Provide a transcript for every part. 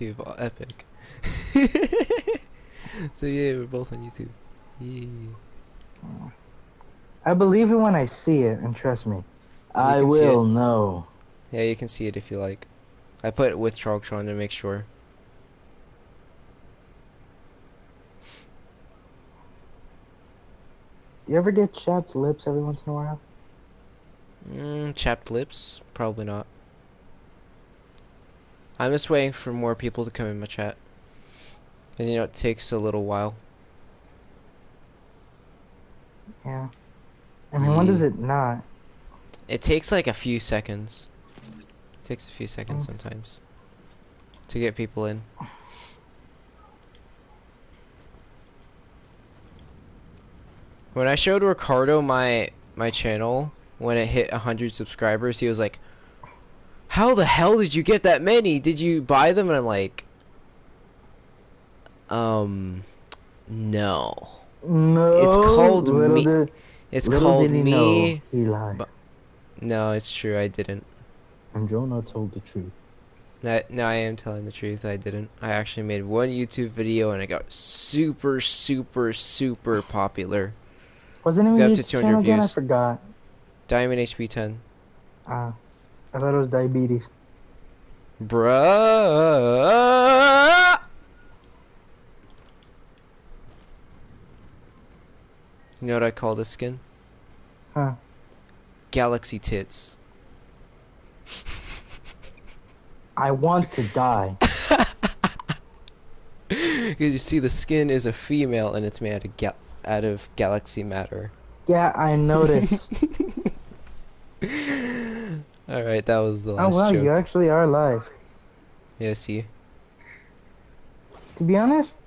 YouTube, epic. So yeah, we're both on YouTube. Yeah. I believe it when I see it, and trust me, You I can see it. will know. Yeah, you can see it if you like. I put it with Trogtron to make sure. Do you ever get chapped lips every once in a while? Chapped lips? Probably not. I'm just waiting for more people to come in my chat. Cause you know it takes a little while. Yeah. I mean, when does Yeah. it not? It takes like a few seconds. It takes a few seconds Mm. sometimes to get people in. When I showed Ricardo my channel when it hit 100 subscribers, he was like, "How the hell did you get that many? Did you buy them?" And I'm like, no. It's No, called me. It's little called did he know, me. he lied. But no, it's true. I didn't. And Jonah told the truth. No, I am telling the truth. I didn't. I actually made one YouTube video and it got super, super, super popular. What's the name of Got your up to YouTube 200 channel again? I views. forgot. Diamond HP 10. I thought it was diabetes. Bruh. You know what I call this skin? Huh. Galaxy tits. I want to die. Because you see, the skin is a female and it's made out of galaxy matter. Yeah, I noticed. Alright, that was the Oh last wow, you joke. actually are live. Yeah, see? To be honest,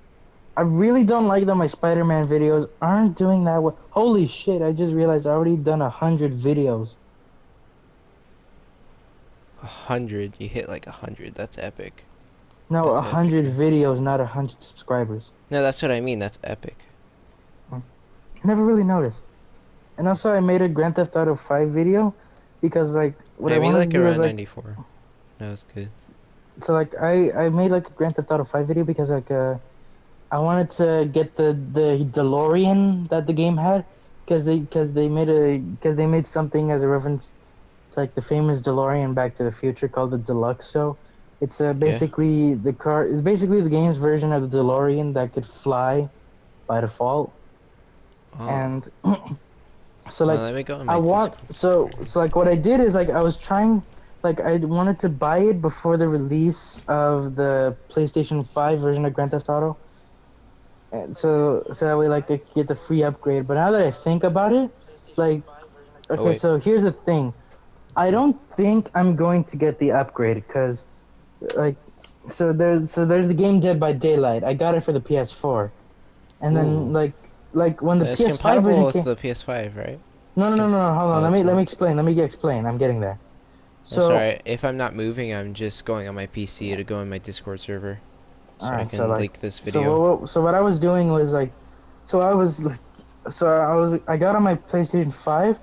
I really don't like that my Spider-Man videos aren't doing that well. Holy shit, I just realized I already done 100 videos. 100. You hit like 100. That's epic. No, That's epic, 100 man. videos, not 100 subscribers. No, that's what I mean. That's epic. I never really noticed. And also I made a Grand Theft Auto 5 video because like what I Maybe wanted to like do is around like 94. That was good. so like I made like a Grand Theft Auto 5 video because like I wanted to get the DeLorean that the game had because they made something as a reference. It's like the famous DeLorean Back to the Future called the Deluxe Show. It's Yeah? basically the car. It's basically the game's version of the DeLorean that could fly by default. Oh. And so like Let me go on I my want Discord. so like what I did is like I was trying like I wanted to buy it before the release of the PlayStation 5 version of Grand Theft Auto. And so that way like I could get the free upgrade. But now that I think about it, like Oh, okay, wait. so here's the thing. I don't think I'm going to get the upgrade because like there's the game Dead by Daylight. I got it for the PS4. And then Ooh. like when the It's PS5 compatible version with came. the PS5, right? No, hold on. Oh, it's Let me not. explain. Let me explain. I'm getting there. That's So, alright. If I'm not moving, I'm just going on my PC to go on my Discord server. all So I right. So can like, leak this video. so what I was doing was like, so I was like, I got on my PlayStation 5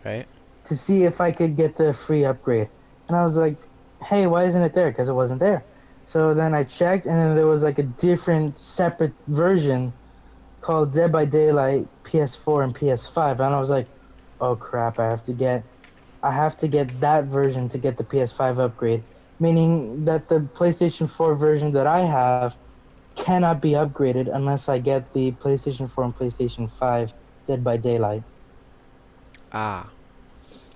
Right? to see if I could get the free upgrade, and I was like, hey, why isn't it there? Because it wasn't there. So then I checked, and then there was like a different, separate version called Dead by Daylight PS4 and PS5, and I was like, oh crap, I have to get that version to get the PS5 upgrade, meaning that the PlayStation 4 version that I have cannot be upgraded unless I get the PlayStation 4 and PlayStation 5 Dead by Daylight. Ah.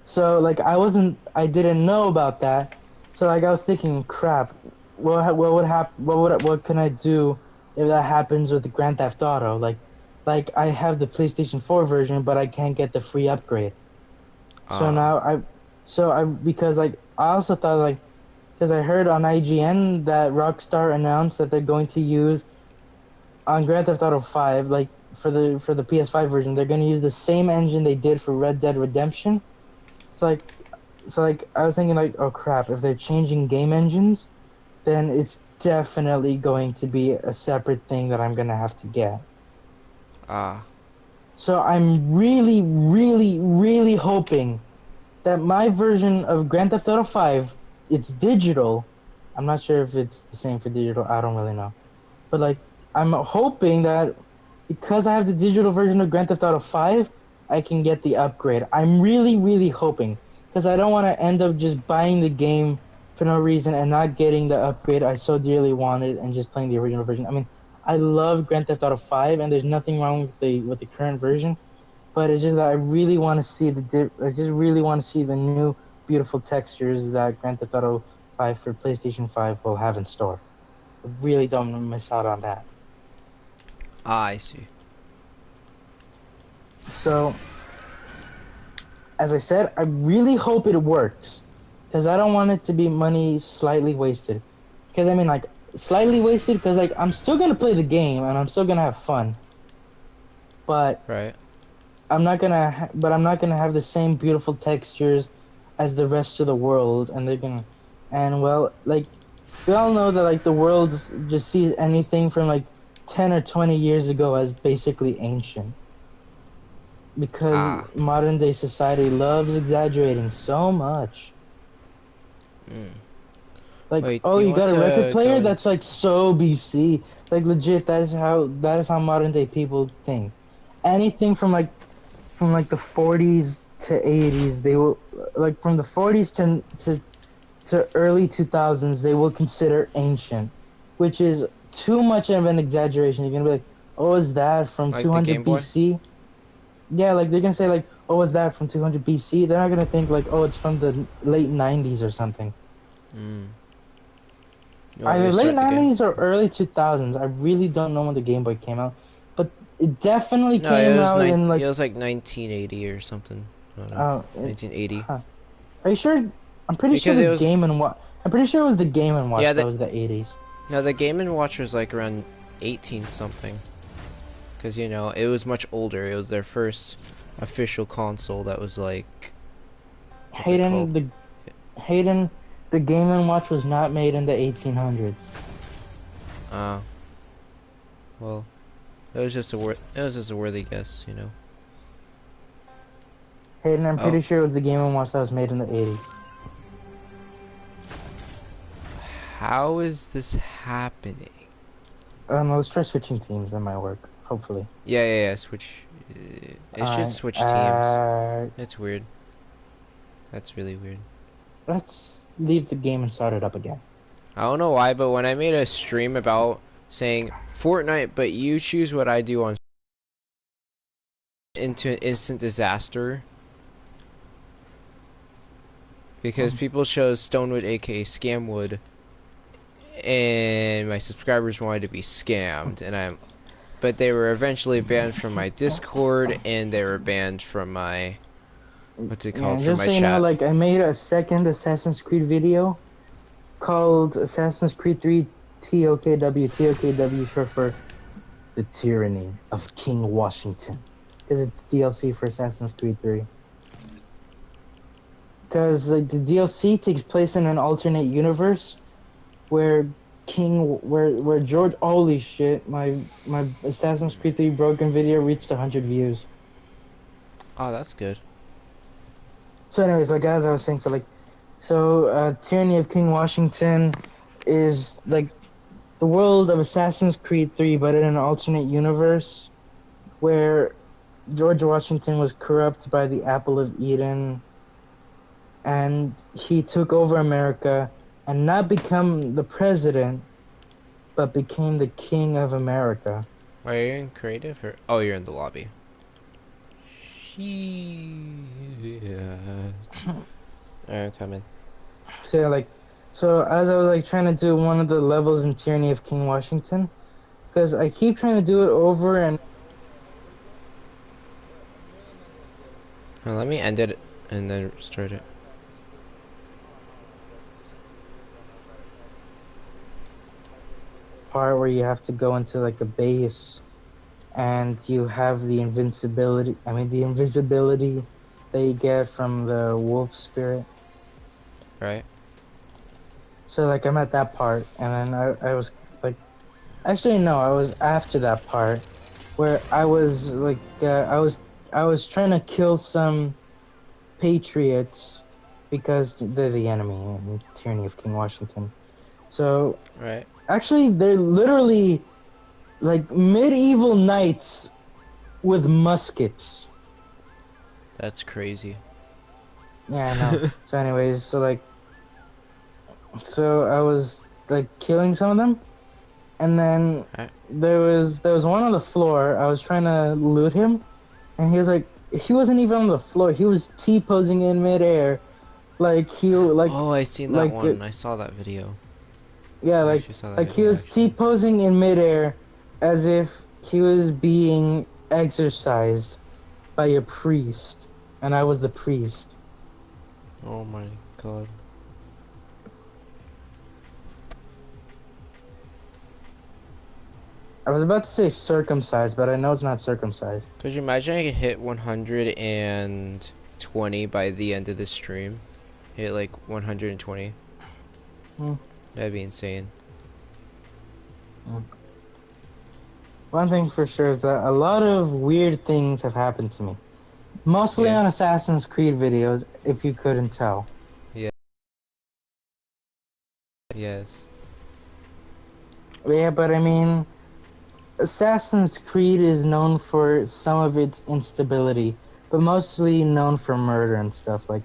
So like I didn't know about that. So like I was thinking, crap, what would happen? What can I do if that happens with the Grand Theft Auto? Like I have the PlayStation 4 version, but I can't get the free upgrade. So Ah. now because like I also thought like because I heard on IGN that Rockstar announced that they're going to use on Grand Theft Auto 5 like for the PS5 version they're going to use the same engine they did for Red Dead Redemption. So like I was thinking like oh crap if they're changing game engines then it's definitely going to be a separate thing that I'm going to have to get. Ah. So I'm really really really hoping that my version of Grand Theft Auto 5, it's digital, I'm not sure if it's the same for digital. I don't really know. But like, I'm hoping that because I have the digital version of Grand Theft Auto 5, I can get the upgrade. I'm really, really hoping because I don't want to end up just buying the game for no reason and not getting the upgrade I so dearly wanted and just playing the original version. I mean, I love Grand Theft Auto 5 and there's nothing wrong with the current version, but it's just that I really want to see I just really want to see the new beautiful textures that Grand Theft Auto 5 for PlayStation 5 will have in store. I really don't want to miss out on that. Ah, I see. So, as I said, I really hope it works because I don't want it to be money slightly wasted. Because I mean, like, slightly wasted because like I'm still gonna play the game and I'm still gonna have fun, but Right. I'm not gonna have the same beautiful textures as the rest of the world, and they're gonna, and well, like, we all know that like the world just sees anything from like 10 or 20 years ago as basically ancient. Because Ah. modern day society loves exaggerating so much. Mm. Like, Wait, oh, do you you want got a record to go player in? that's like so BC. Like legit, that is how modern day people think. Anything from like the 40s to 80s, they will like from the 40s to early 2000s, they will consider ancient, which is too much of an exaggeration. You're gonna be like, oh, is that from Like the Game 200 Boy? BC? Yeah, like they're gonna say like, oh, is that from 200 BC? They're not gonna think like, oh, it's from the late 90s or something. Mm. You want me Either to late start the game? 90s or early 2000s. I really don't know when the Game Boy came out, but it definitely No, it came was out in it like, was like 1980 or something. I don't know. 1980. huh. Are you sure? I'm pretty sure Because the it was Game and Watch. I'm pretty sure it was the Game and yeah, Watch that was the 80s. no, the Game and Watch was like around 18 something. Because you know, it was much older. It was their first official console that was like what's it called? Hayden, the Hayden, the Game and Watch was not made in the 1800s. Uh, well, it was just a worthy guess, you know. Hayden, I'm Oh, pretty sure it was the Game and Watch that was made in the 80s. how is this happening? Let's try switching teams. That might work. Hopefully. Yeah, switch. It should Alright. switch teams. It's weird. That's really weird. Let's leave the game and start it up again. I don't know why, but when I made a stream about saying Fortnite, but you choose what I do on into an instant disaster because people chose Stonewood, aka Scamwood, and my subscribers wanted to be scammed, but they were eventually banned from my Discord and they were banned from my what's it Yeah, called from just my so you know, chat. like I made a second Assassin's Creed video called Assassin's Creed 3 TOKW. TOKW short for the tyranny of King Washington, because it's DLC for Assassin's Creed 3. Because like the DLC takes place in an alternate universe where where George, holy shit, my Assassin's Creed 3 broken video reached 100 views. Oh, that's good. So anyways, like as I was saying, Tyranny of King Washington is like the world of Assassin's Creed 3, but in an alternate universe where George Washington was corrupt by the Apple of Eden, and he took over America and not become the president, but became the king of America. Are you in creative or oh, you're in the lobby. Shit. Alright, come in. So like, so as I was like trying to do one of the levels in Tyranny of King Washington, because I keep trying to do it over and Now, let me end it and then start it. part where you have to go into like a base and you have the the invisibility that you get from the wolf spirit. Right? So like I'm at that part and then I was like, actually no, I was after that part where I was like I was trying to kill some patriots because they're the enemy in Tyranny of King Washington. So Right. actually, they're literally like medieval knights with muskets. That's crazy. Yeah, I know. So, anyways, so I was like killing some of them, and then Right. there was one on the floor. I was trying to loot him, and he wasn't even on the floor. He was T-posing in midair, like he Oh, I seen that like one. I saw that video. yeah, I actually saw that like he video was actually. T-posing in midair, as if he was being exorcised by a priest, and I was the priest. Oh my god. I was about to say circumcised, but I know it's not circumcised. Could you imagine I could hit 120 by the end of the stream? Hit like 120. Hmm. That'd be insane. Hmm. One thing for sure is that a lot of weird things have happened to me. Mostly Yeah. on Assassin's Creed videos, if you couldn't tell. Yeah. Yes. Yeah, but I mean, Assassin's Creed is known for some of its instability, but mostly known for murder and stuff. Like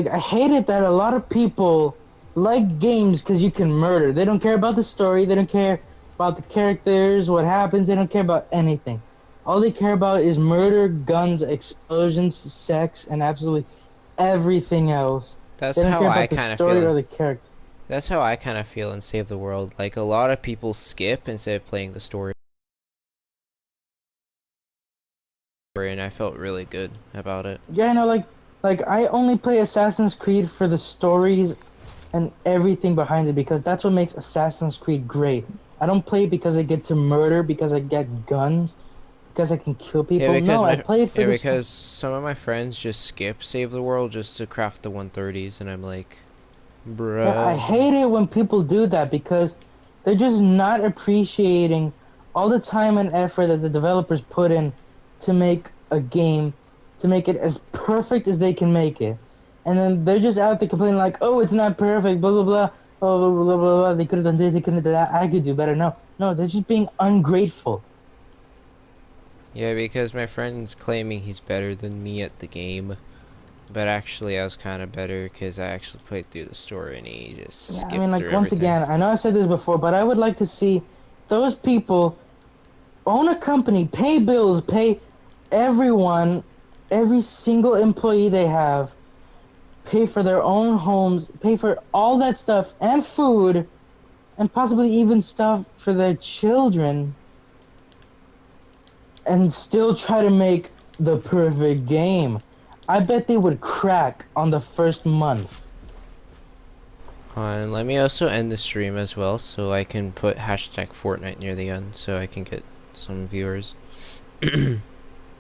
I hate it that a lot of people like games because you can murder. They don't care about the story. They don't care about the characters, what happens. They don't care about anything. All they care about is murder, guns, explosions, sex, and absolutely everything else. That's They don't how care I about the kind of feel. story or the character. That's how I kind of feel in Save the World. Like a lot of people skip instead of playing the story, and I felt really good about it. Yeah, I know, like I only play Assassin's Creed for the stories and everything behind it because that's what makes Assassin's Creed great. I don't play it because I get to murder, because I get guns, because I can kill Yeah, people. because No, I my play it for yeah, the story. because some of my friends just skip Save the World just to craft the 130s, and I'm like, Yeah, I bruh. hate it when people do that because they're just not appreciating all the time and effort that the developers put in to make a game, to make it as perfect as they can make it. And then they're just out there complaining like, "Oh, it's not perfect, blah blah blah, oh blah blah blah blah. They could have done this, they couldn't have done that. I could do better." No, no, they're just being ungrateful. Yeah, because my friend's claiming he's better than me at the game, but actually I was kind of better because I actually played through the story and he just Yeah, I skipped mean, through like once everything. again, I know I said this before, but I would like to see those people own a company, pay bills, pay everyone, every single employee they have, pay for their own homes, pay for all that stuff and food, and possibly even stuff for their children, and still try to make the perfect game. I bet they would crack on the first month. And let me also end the stream as well so I can put hashtag Fortnite near the end so I can get some viewers.